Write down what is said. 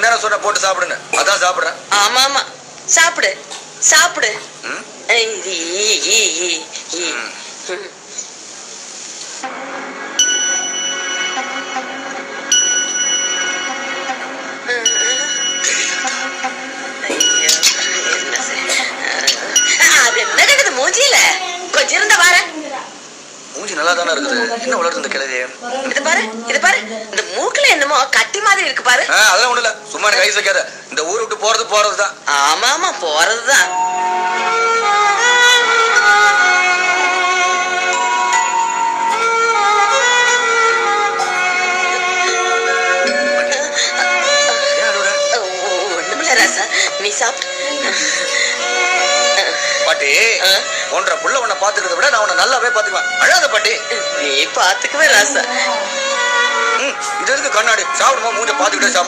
தானே சொன்ன போட்டு சாப்பிடுன்னு, அதான் சாப்பிடுறேன். ஆமா ஆமா, சாப்பிடு சாப்பிடு. அது என்ன கிடக்குது மூஞ்சியில? கொஞ்சம் இருந்த பாரு. மூஞ்சி நல்லா தானே இருக்குது, என்ன வளர்ந்து இந்த கிழவி? இது பாரு, இது பாரு, இந்த மூக்குல என்னமோ கட்டி மாதிரி இருக்கு பாரு. அதெல்லாம் ஒண்ணு இல்ல, சும்மா கை வைக்காத. இந்த ஊரை விட்டு போறதுதான். ஆமா ஆமா, போறதுதான். ஒண்ணுமில்ல ராசா, நீ சாப்பிட்டு. பாட்டி, ஒன்றரை புள்ள உன்னை பாத்துக்கிறத விட நான் உன்னை நல்லாவே பாத்துக்குவேன். அழாத பாட்டி. நீ பாத்துக்குவே ராசா. இது எதுக்கு கண்ணாடி? சாப்பிடுமா மூஞ்ச பாத்துக்கிட்டே சாப்பிடு.